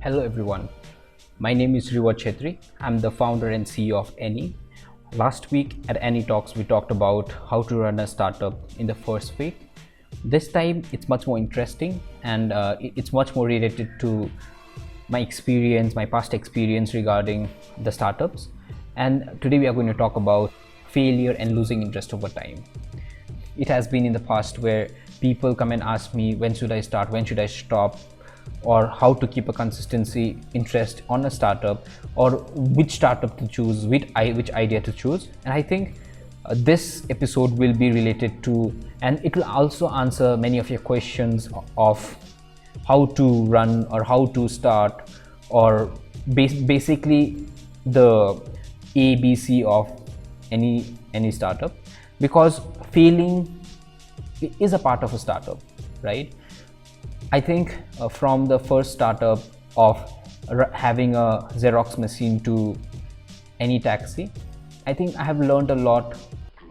Hello everyone, my name is Rewaj Chettri. I'm the founder and CEO of Any. Last week at Any Talks we talked about how to run a startup in the first week. This time it's much more interesting and it's much more related to my experience, my past experience regarding the startups. And today we are going to talk about failure and losing interest over time. It has been in the past where people come and ask me, when should I start, when should I stop, or how to keep a consistency interest on a startup, or which startup to choose, which idea to choose. And I think this episode will be related to, and it will also answer many of your questions of how to run or how to start, or basically the ABC of any startup, because failing is a part of a startup, right? I think from the first startup of having a Xerox machine to any taxi, I think I have learned a lot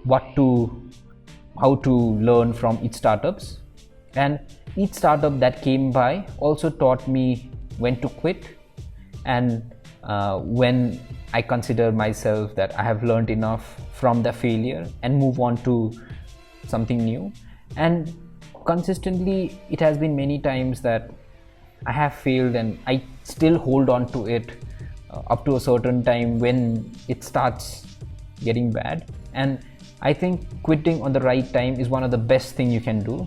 how to learn from each startups, and each startup that came by also taught me when to quit, and when I consider myself that I have learned enough from the failure and move on to something new. And consistently it has been many times that I have failed and I still hold on to it up to a certain time when it starts getting bad. And I think quitting on the right time is one of the best thing you can do.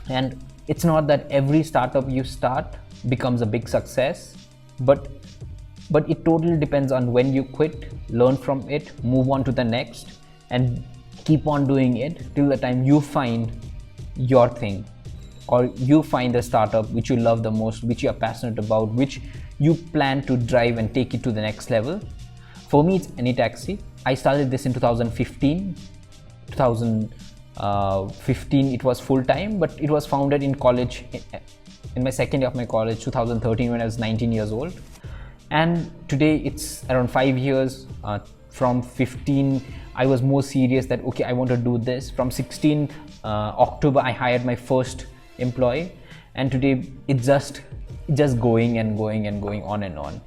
And it's not that every startup you start becomes a big success, but it totally depends on when you quit, learn from it, move on to the next, and keep on doing it till the time you find your thing, or you find the startup which you love the most, which you are passionate about, which you plan to drive and take it to the next level. For me, it's Any Taxi. I started this in 2015 it was full time, but it was founded in college, in my second year of my college, 2013, when I was 19 years old. And today it's around 5 years. From 15 I was more serious that okay, I want to do this. From 16 October I hired my first employee, and today it's just going and going and going on and on.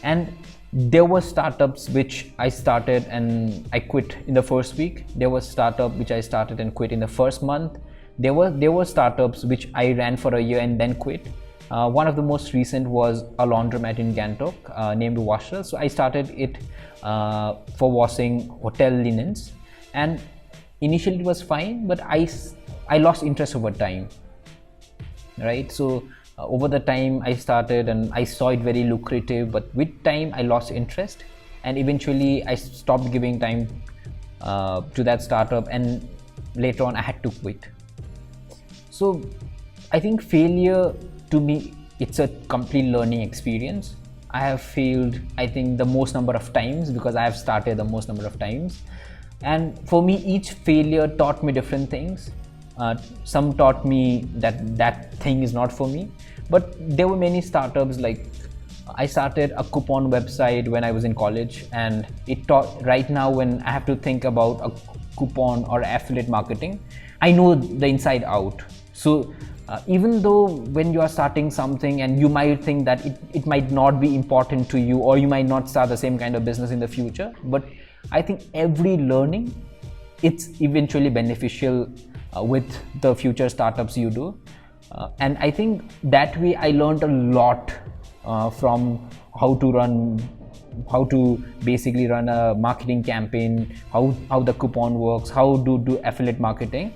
And there were startups which I started and I quit in the first week. There was startup which I started and quit in the first month. There were startups which I ran for a year and then quit. One of the most recent was a laundromat in Gangtok named Washer. So I started it for washing hotel linens, and initially it was fine, but I lost interest over time, right? So over the time I started and I saw it very lucrative, but with time I lost interest, and eventually I stopped giving time to that startup, and later on I had to quit. So I think failure, to me, it's a complete learning experience. I have failed, I think, the most number of times because I have started the most number of times. And for me, each failure taught me different things. Some taught me that thing is not for me. But there were many startups, like I started a coupon website when I was in college, and it taught, right now when I have to think about a coupon or affiliate marketing, I know the inside out. So even though when you are starting something and you might think that it might not be important to you, or you might not start the same kind of business in the future, but I think every learning, it's eventually beneficial with the future startups you do. And I think that way I learned a lot from how to basically run a marketing campaign, how the coupon works, how to do affiliate marketing.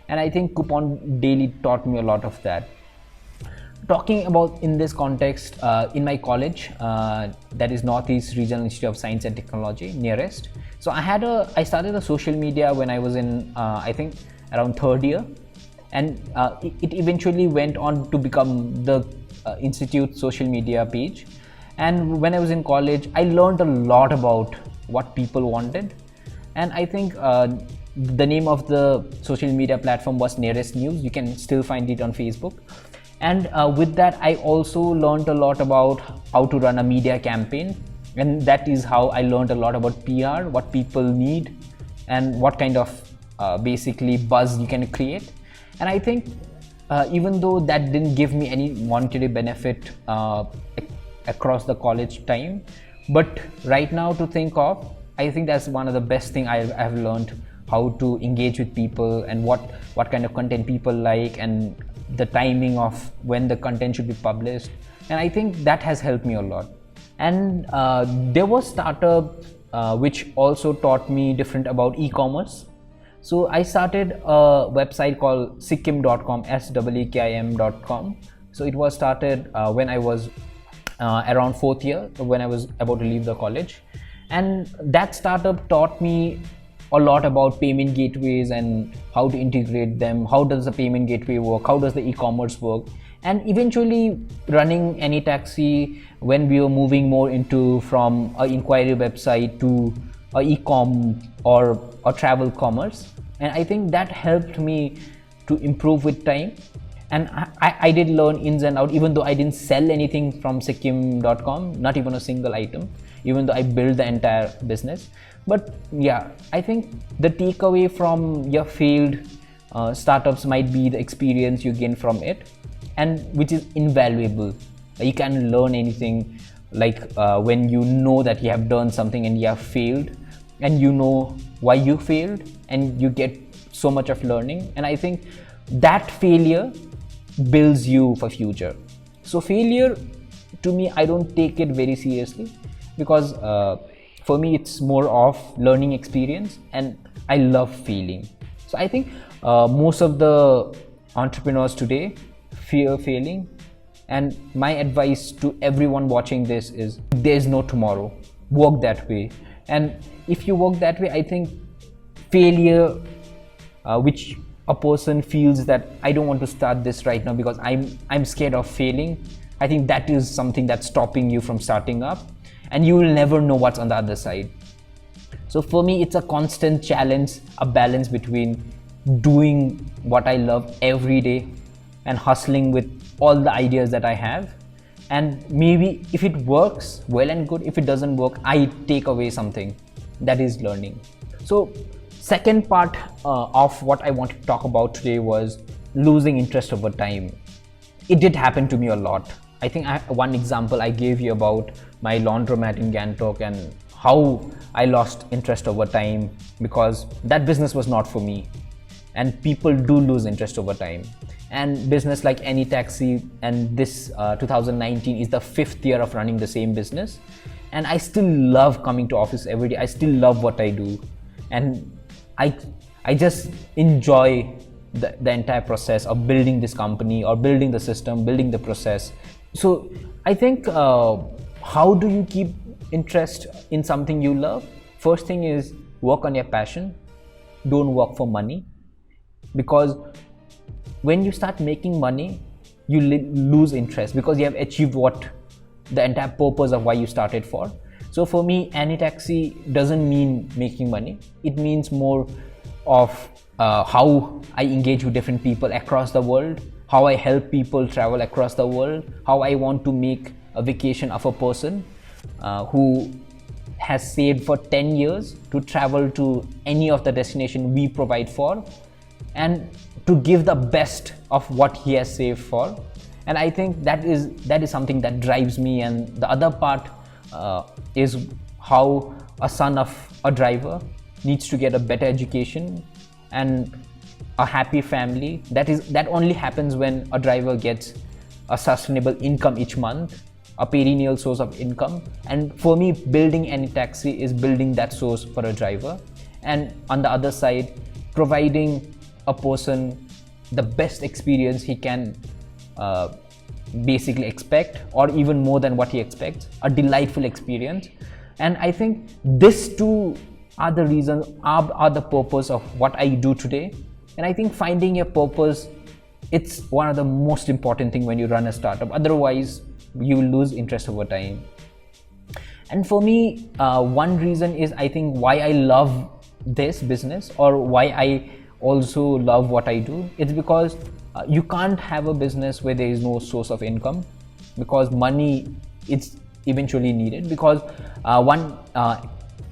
And I think Coupon Daily taught me a lot of that. Talking about in this context, in my college, that is Northeast Regional Institute of Science and Technology, nearest. So I started a social media when I was in, I think, around third year. And it eventually went on to become the Institute social media page. And when I was in college, I learned a lot about what people wanted. And I think the name of the social media platform was Nearest News. You can still find it on Facebook. And with that, I also learned a lot about how to run a media campaign. And that is how I learned a lot about PR, what people need, and what kind of basically buzz you can create. And I think even though that didn't give me any monetary benefit across the college time, but right now to think of, I think that's one of the best thing I've learned, how to engage with people and what kind of content people like, and the timing of when the content should be published. And I think that has helped me a lot. And there was startup which also taught me different about e-commerce. So I started a website called Sikkim.com, SEEKIM.com. So it was started when I was around 4th year, when I was about to leave the college. And that startup taught me a lot about payment gateways and how to integrate them, how does the payment gateway work, how does the e-commerce work. And eventually running AnyTaxi, when we were moving more into from an inquiry website to a e-com or a travel commerce. And I think that helped me to improve with time. And I did learn ins and out, even though I didn't sell anything from Sikkim.com, not even a single item, even though I built the entire business. But yeah, I think the takeaway from your failed startups might be the experience you gain from it, and which is invaluable. You can learn anything, like when you know that you have done something and you have failed, and you know why you failed, and you get so much of learning. And I think that failure builds you for future. So failure, to me, I don't take it very seriously, because for me it's more of learning experience, and I love failing. So I think most of the entrepreneurs today fear failing, and my advice to everyone watching this is, there's no tomorrow. Work that way. And if you work that way, I think failure, which a person feels that I don't want to start this right now because I'm scared of failing, I think that is something that's stopping you from starting up, and you will never know what's on the other side. So for me, it's a constant challenge, a balance between doing what I love every day and hustling with all the ideas that I have. And maybe if it works, well and good. If it doesn't work, I take away something. That is learning. So second part of what I want to talk about today was losing interest over time. It did happen to me a lot. I think one example I gave you about my laundromat in Gangtok and how I lost interest over time, because that business was not for me. And people do lose interest over time. And business like AnyTaxi, and this 2019 is the 5th year of running the same business. And I still love coming to office every day. I still love what I do. And I just enjoy the entire process of building this company, or building the system, building the process. So I think how do you keep interest in something you love? First thing is work on your passion. Don't work for money, because when you start making money, you lose interest, because you have achieved what the entire purpose of why you started for. So for me, AnyTaxi doesn't mean making money. It means more of how I engage with different people across the world, how I help people travel across the world, how I want to make a vacation of a person who has saved for 10 years to travel to any of the destination we provide for, and to give the best of what he has saved for. And I think that is something that drives me. And the other part is how a son of a driver needs to get a better education and a happy family. That only happens when a driver gets a sustainable income each month, a perennial source of income. And for me, building AnyTaxi is building that source for a driver. And on the other side, providing a person the best experience he can basically expect, or even more than what he expects, a delightful experience. And I think these two are the reasons, are the purpose of what I do today. And I think finding a purpose, it's one of the most important thing when you run a startup. Otherwise, you will lose interest over time. And for me, one reason is, I think, why I love this business, or why I also love what I do. It's because you can't have a business where there is no source of income, because money is eventually needed. Because one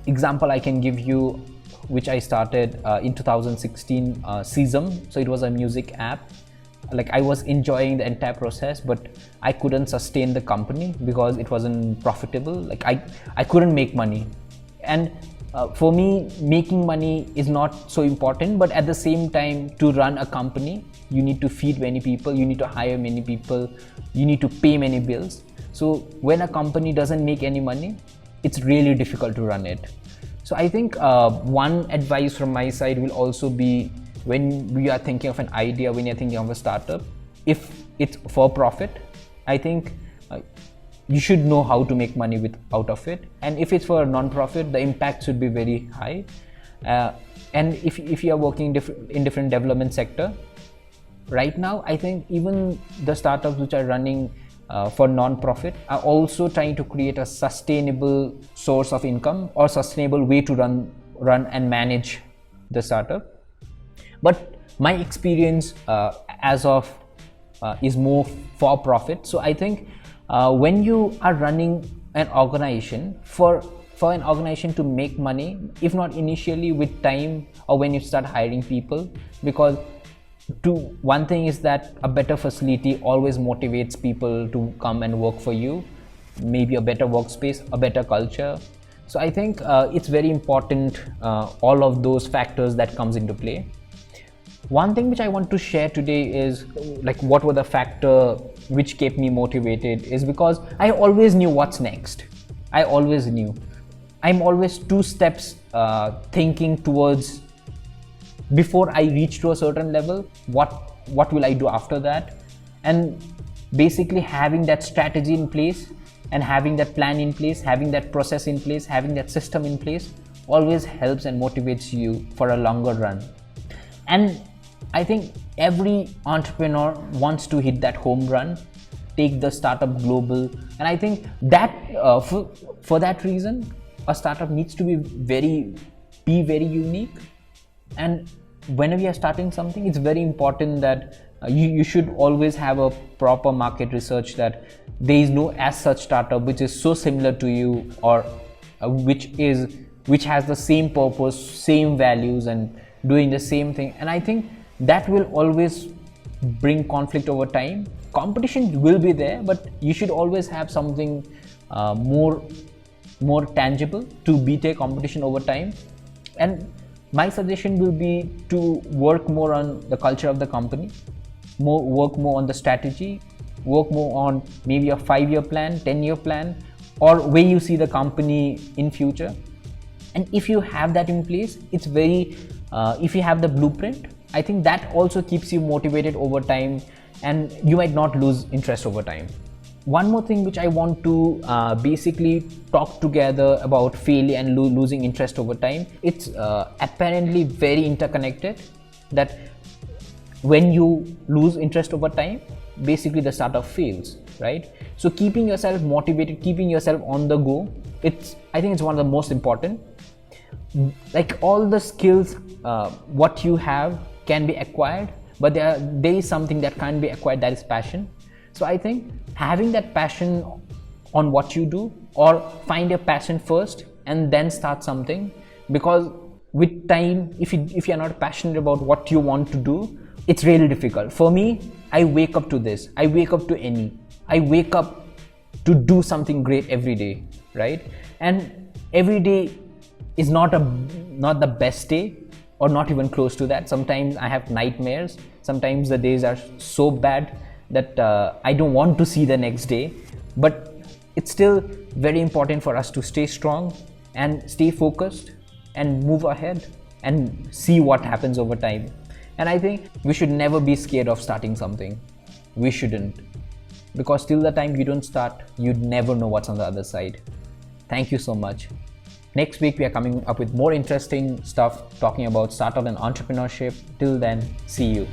example I can give you, which I started in 2016, Seasum. So it was a music app. like I was enjoying the entire process, but I couldn't sustain the company because it wasn't profitable. Like I couldn't make money. And for me, making money is not so important, but at the same time, to run a company, you need to feed many people, you need to hire many people, you need to pay many bills. So when a company doesn't make any money, it's really difficult to run it. So I think one advice from my side will also be, when we are thinking of an idea, when you're thinking of a startup, if it's for profit, I think you should know how to make money out of it. And if it's for a non-profit, the impact should be very high. And if you are working in different development sector, right now, I think even the startups which are running for non-profit are also trying to create a sustainable source of income or sustainable way to run and manage the startup. But my experience as of is more for profit. So I think when you are running an organization, for an organization to make money, if not initially, with time, or when you start hiring people, because one thing is that a better facility always motivates people to come and work for you, maybe a better workspace, a better culture. So I think it's very important, all of those factors that comes into play. One thing which I want to share today is like what were the factor which kept me motivated, is because I always knew what's next. I always knew. I'm always 2 steps thinking towards, before I reach to a certain level, what will I do after that? And basically having that strategy in place and having that plan in place, having that process in place, having that system in place always helps and motivates you for a longer run. And I think every entrepreneur wants to hit that home run, take the startup global. And I think that for that reason, a startup needs to be very unique. And whenever you are starting something, it's very important that you should always have a proper market research, that there is no as such startup which is so similar to you, or which has the same purpose, same values, and doing the same thing. And I think that will always bring conflict over time. Competition will be there, but you should always have something more tangible to beat a competition over time. And my suggestion will be to work more on the culture of the company, work more on the strategy, work more on maybe a 5-year plan, 10-year plan, or where you see the company in future. And if you have that in place, it's very, if you have the blueprint, I think that also keeps you motivated over time, and you might not lose interest over time. One more thing which I want to basically talk together about failure and losing interest over time. It's apparently very interconnected, that when you lose interest over time, basically the startup fails, right? So keeping yourself motivated, keeping yourself on the go, I think it's one of the most important. Like all the skills, what you have can be acquired, but there is something that can't be acquired, that is passion. So I think having that passion on what you do, or find your passion first and then start something, because with time, if you're not passionate about what you want to do, it's really difficult. For me, I wake up to this, I wake up to do something great every day, right? And every day is not the best day, or not even close to that. Sometimes I have nightmares. Sometimes the days are so bad that I don't want to see the next day. But it's still very important for us to stay strong and stay focused and move ahead and see what happens over time. And I think we should never be scared of starting something. We shouldn't. Because till the time you don't start, you'd never know what's on the other side. Thank you so much. Next week, we are coming up with more interesting stuff, talking about startup and entrepreneurship. Till then, see you.